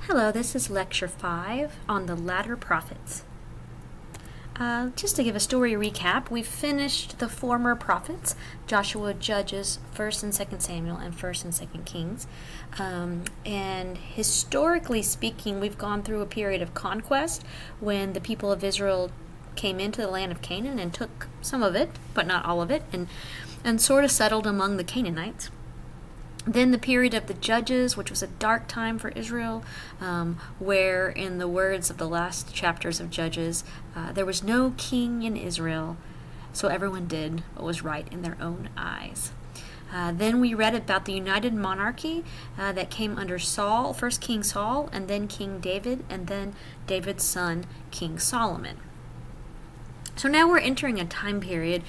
Hello, this is Lecture 5 on the Latter Prophets. Just to give a story recap, we've finished the former prophets, Joshua, Judges, 1st and 2nd Samuel, and 1st and 2nd Kings. And historically speaking, we've gone through a period of conquest when the people of Israel came into the land of Canaan and took some of it, but not all of it, and sort of settled among the Canaanites. Then the period of the Judges, which was a dark time for Israel, where, in the words of the last chapters of Judges, there was no king in Israel, so everyone did what was right in their own eyes. Then we read about the united monarchy that came under Saul, first King Saul, and then King David, and then David's son, King Solomon. So now we're entering a time period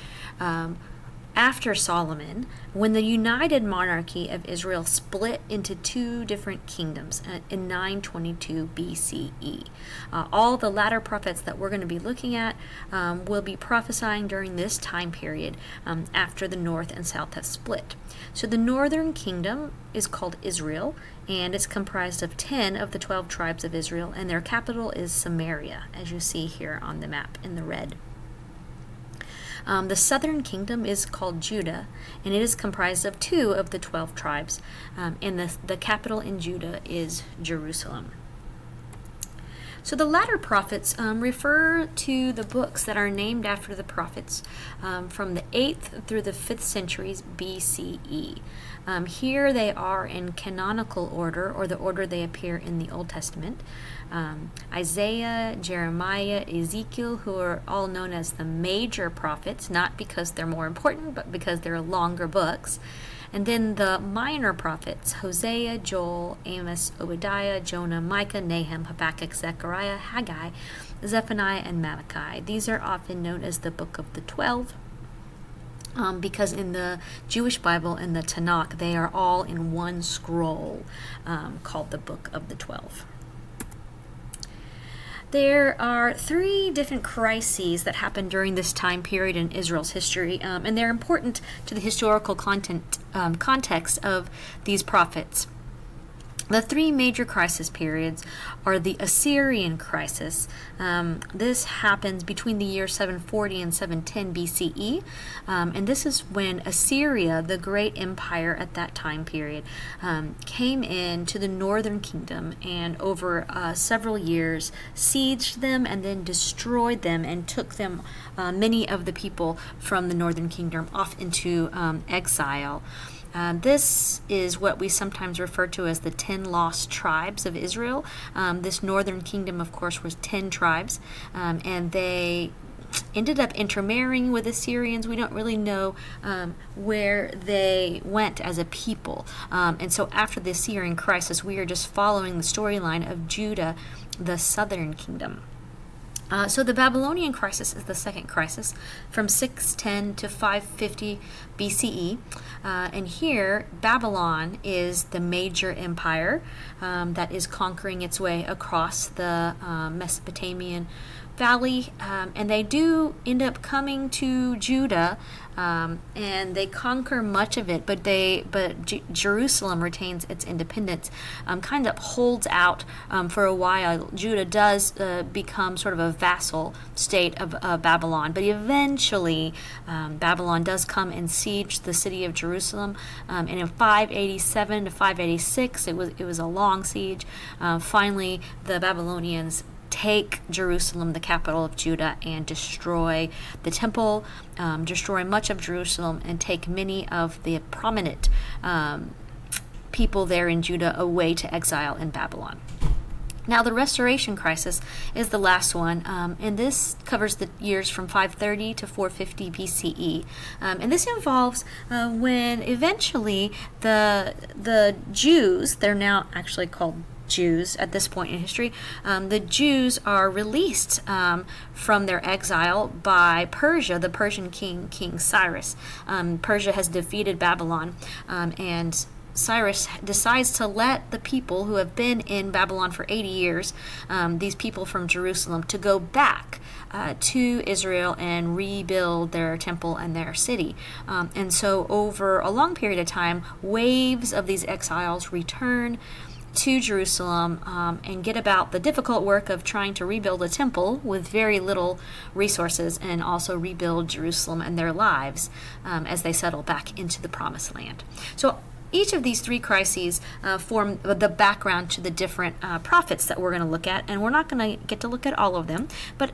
after Solomon, when the united monarchy of Israel split into two different kingdoms in 922 BCE. All the latter prophets that we're going to be looking at will be prophesying during this time period after the north and south have split. So the northern kingdom is called Israel, and it's comprised of 10 of the 12 tribes of Israel, and their capital is Samaria, as you see here on the map in the red. The southern kingdom is called Judah, and it is comprised of 2 of the 12 tribes, and the capital in Judah is Jerusalem. So the latter prophets refer to the books that are named after the prophets from the 8th through the 5th centuries BCE. Here they are in canonical order, or the order they appear in the Old Testament. Isaiah, Jeremiah, Ezekiel, who are all known as the major prophets, not because they're more important, but because they're longer books. And then the minor prophets, Hosea, Joel, Amos, Obadiah, Jonah, Micah, Nahum, Habakkuk, Zechariah, Haggai, Zephaniah, and Malachi. These are often known as the Book of the 12. Because in the Jewish Bible and the Tanakh, they are all in one scroll called the Book of the 12. There are 3 different crises that happened during this time period in Israel's history, and they're important to the historical context of these prophets. The 3 major crisis periods are the Assyrian crisis. This happens between the year 740 and 710 BCE, and this is when Assyria, the great empire at that time period, came into the northern kingdom and over several years sieged them and then destroyed them and took them, many of the people from the northern kingdom, off into exile. This is what we sometimes refer to as the 10 lost tribes of Israel. This northern kingdom, of course, was 10 tribes, and they ended up intermarrying with Assyrians. We don't really know where they went as a people. And so after the Assyrian crisis, we are just following the storyline of Judah, the southern kingdom. So the Babylonian crisis is the second crisis, from 610 to 550 BCE. And here, Babylon is the major empire that is conquering its way across the Mesopotamian valley, and they do end up coming to Judah, and they conquer much of it, but Jerusalem retains its independence, kind of holds out for a while. Judah does become sort of a vassal state of Babylon, but eventually Babylon does come and siege the city of Jerusalem, and in 587 to 586, it was a long siege. Finally, the Babylonians take Jerusalem, the capital of Judah, and destroy the temple, destroy much of Jerusalem, and take many of the prominent people there in Judah away to exile in Babylon. Now, the Restoration Crisis is the last one, and this covers the years from 530 to 450 BCE. And this involves when eventually the Jews, they're now actually called Jews at this point in history, the Jews are released from their exile by Persia, the Persian king, King CHRS. Persia has defeated Babylon, and Cyrus decides to let the people who have been in Babylon for 80 years, these people from Jerusalem, to go back to Israel and rebuild their temple and their city. And so over a long period of time, waves of these exiles return to Jerusalem and get about the difficult work of trying to rebuild a temple with very little resources, and also rebuild Jerusalem and their lives as they settle back into the Promised Land. So each of these three crises form the background to the different prophets that we're going to look at, and we're not going to get to look at all of them, but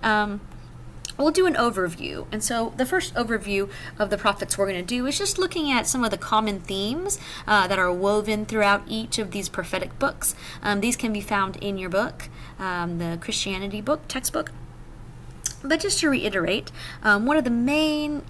we'll do an overview. And so the first overview of the prophets we're going to do is just looking at some of the common themes that are woven throughout each of these prophetic books. These can be found in your book, the Christianity book, textbook. But just to reiterate, one of the main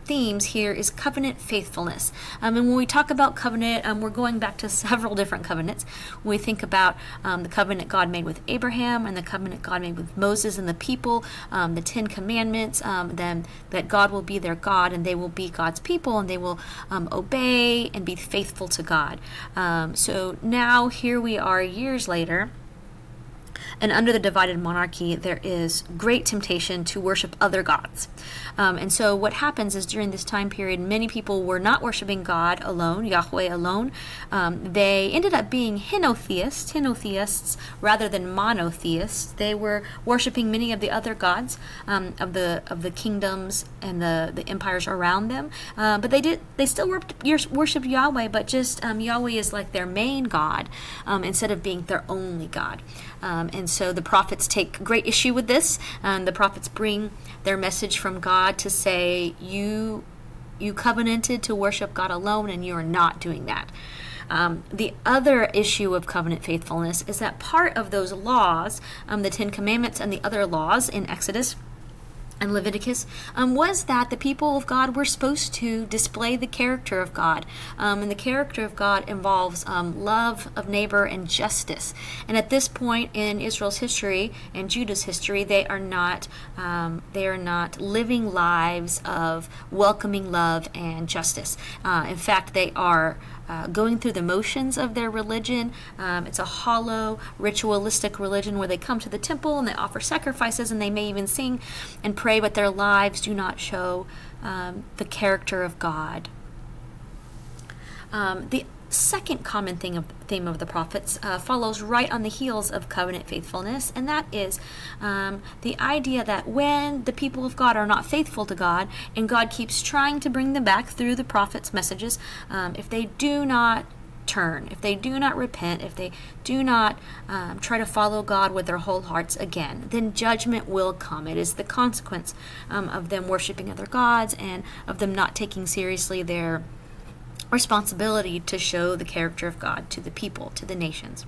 themes here is covenant faithfulness. And when we talk about covenant, we're going back to several different covenants. When we think about the covenant God made with Abraham, and the covenant God made with Moses and the people, the 10 Commandments, then that God will be their God and they will be God's people, and they will obey and be faithful to God. So now here we are years later, and under the divided monarchy, there is great temptation to worship other gods. And so what happens is, during this time period, many people were not worshiping God alone, Yahweh alone. They ended up being henotheists rather than monotheists. They were worshiping many of the other gods of the kingdoms and the empires around them. But they still worshiped Yahweh, but just Yahweh is like their main God instead of being their only God. And so the prophets take great issue with this. The prophets bring their message from God to say, you covenanted to worship God alone, and you are not doing that. The other issue of covenant faithfulness is that part of those laws, the 10 Commandments and the other laws in Exodus and Leviticus, was that the people of God were supposed to display the character of God. And the character of God involves love of neighbor and justice. And at this point in Israel's history and Judah's history, they are not living lives of welcoming love and justice. In fact, they are going through the motions of their religion. It's a hollow, ritualistic religion where they come to the temple and they offer sacrifices, and they may even sing and pray, but their lives do not show the character of God. The second common theme of the prophets follows right on the heels of covenant faithfulness, and that is the idea that when the people of God are not faithful to God, and God keeps trying to bring them back through the prophets' messages, if they do not turn, if they do not repent, if they do not try to follow God with their whole hearts again, then judgment will come. It is the consequence of them worshiping other gods and of them not taking seriously their responsibility to show the character of God to the people, to the nations.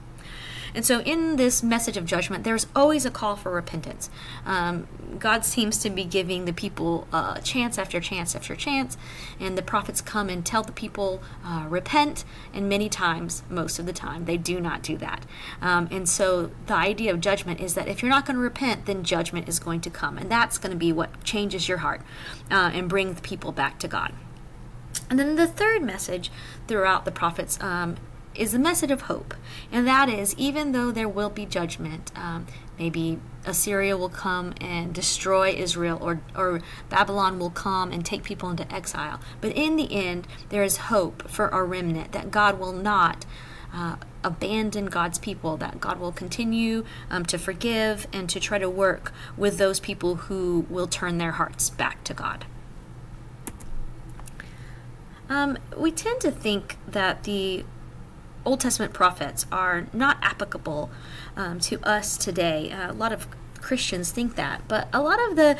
And so in this message of judgment, there's always a call for repentance. God seems to be giving the people chance after chance after chance, and the prophets come and tell the people, repent, and many times, most of the time, they do not do that. And so the idea of judgment is that if you're not going to repent, then judgment is going to come, and that's going to be what changes your heart and brings people back to God. And then the third message throughout the prophets is the message of hope. And that is, even though there will be judgment, maybe Assyria will come and destroy Israel, or Babylon will come and take people into exile. But in the end, there is hope for our remnant, that God will not abandon God's people, that God will continue to forgive and to try to work with those people who will turn their hearts back to God. We tend to think that the Old Testament prophets are not applicable to us today. A lot of Christians think that, but a lot of the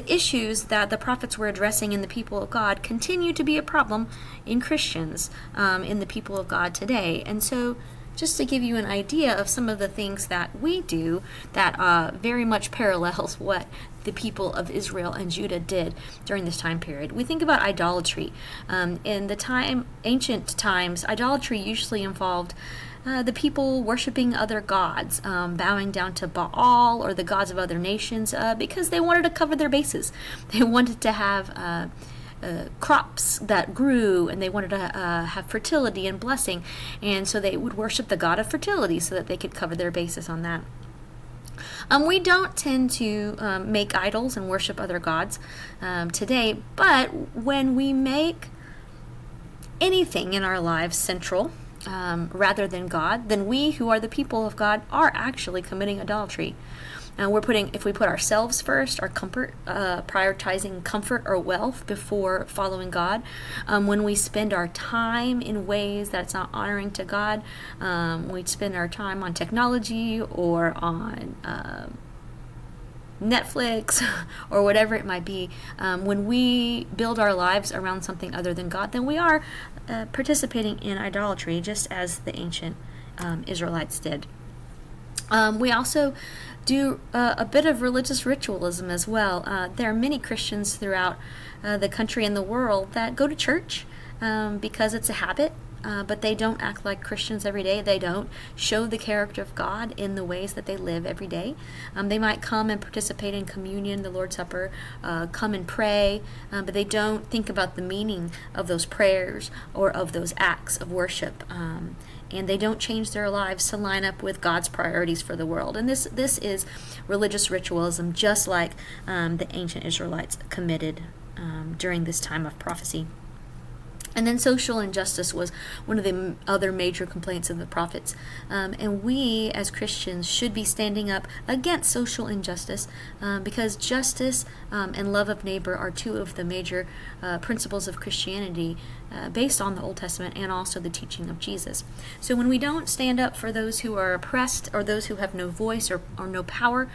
issues that the prophets were addressing in the people of God continue to be a problem in Christians, in the people of God today. And so just to give you an idea of some of the things that we do that very much parallels what the people of Israel and Judah did during this time period. We think about idolatry. In the ancient times, idolatry usually involved the people worshiping other gods, bowing down to Baal or the gods of other nations because they wanted to cover their bases. They wanted to have crops that grew, and they wanted to have fertility and blessing, and so they would worship the god of fertility so that they could cover their bases on that. We don't tend to make idols and worship other gods today, but when we make anything in our lives central rather than God, then we who are the people of God are actually committing idolatry. If we put ourselves first, our comfort, prioritizing comfort or wealth before following God, when we spend our time in ways that's not honoring to God, we spend our time on technology or on Netflix or whatever it might be, when we build our lives around something other than God, then we are participating in idolatry, just as the ancient Israelites did. We also do a bit of religious ritualism as well. There are many Christians throughout the country and the world that go to church because it's a habit, but they don't act like Christians every day. They don't show the character of God in the ways that they live every day. They might come and participate in communion, the Lord's Supper, come and pray, but they don't think about the meaning of those prayers or of those acts of worship. And they don't change their lives to line up with God's priorities for the world. And this is religious ritualism, just like the ancient Israelites committed during this time of prophecy. And then social injustice was one of the other major complaints of the prophets. And we, as Christians, should be standing up against social injustice because justice and love of neighbor are two of the major principles of Christianity based on the Old Testament and also the teaching of Jesus. So when we don't stand up for those who are oppressed or those who have no voice or no power,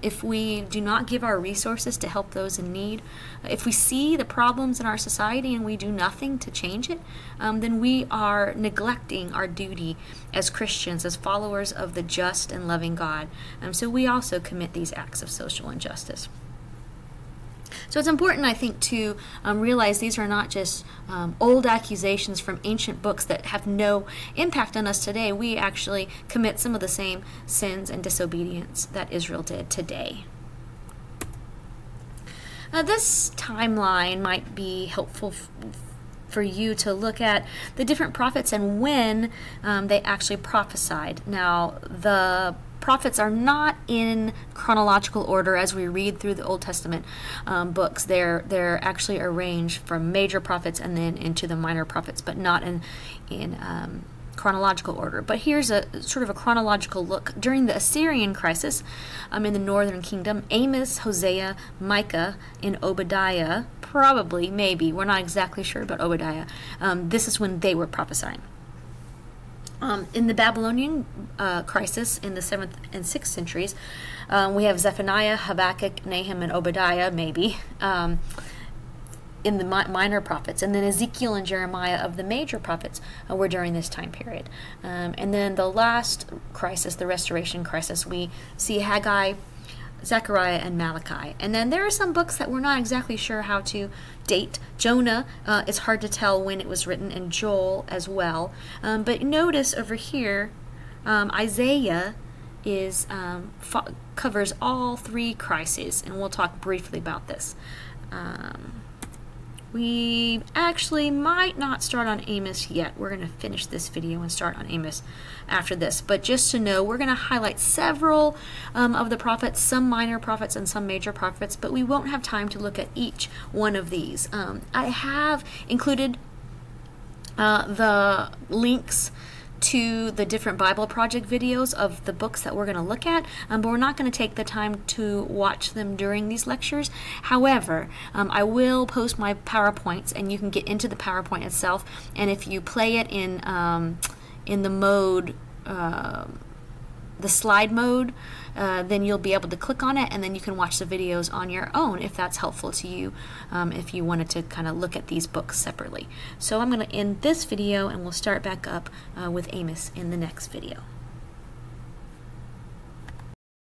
if we do not give our resources to help those in need, if we see the problems in our society and we do nothing to change it, then we are neglecting our duty as Christians, as followers of the just and loving God. So we also commit these acts of social injustice. So it's important, I think, to realize these are not just old accusations from ancient books that have no impact on us today. We actually commit some of the same sins and disobedience that Israel did today. This timeline might be helpful for you to look at the different prophets and when they actually prophesied. Now, the prophets are not in chronological order as we read through the Old Testament books. They're actually arranged from major prophets and then into the minor prophets, but not in chronological order. But here's a sort of a chronological look. During the Assyrian crisis in the northern kingdom, Amos, Hosea, Micah, and Obadiah, probably, maybe, we're not exactly sure about Obadiah, this is when they were prophesying. In the Babylonian crisis in the 7th and 6th centuries, we have Zephaniah, Habakkuk, Nahum, and Obadiah, maybe, in the minor prophets. And then Ezekiel and Jeremiah of the major prophets were during this time period. And then the last crisis, the restoration crisis, we see Haggai, Zechariah, and Malachi. And then there are some books that we're not exactly sure how to date. Jonah, it's hard to tell when it was written, and Joel as well. But notice over here, Isaiah is covers all three crises, and we'll talk briefly about this. We actually might not start on Amos yet. We're going to finish this video and start on Amos after this. But just to know, we're going to highlight several of the prophets, some minor prophets and some major prophets, but we won't have time to look at each one of these. I have included the links to the different Bible Project videos of the books that we're going to look at, but we're not going to take the time to watch them during these lectures. However, I will post my PowerPoints, and you can get into the PowerPoint itself, and if you play it in the mode, the slide mode, then you'll be able to click on it, and then you can watch the videos on your own if that's helpful to you, if you wanted to kind of look at these books separately. So I'm going to end this video, and we'll start back up with Amos in the next video.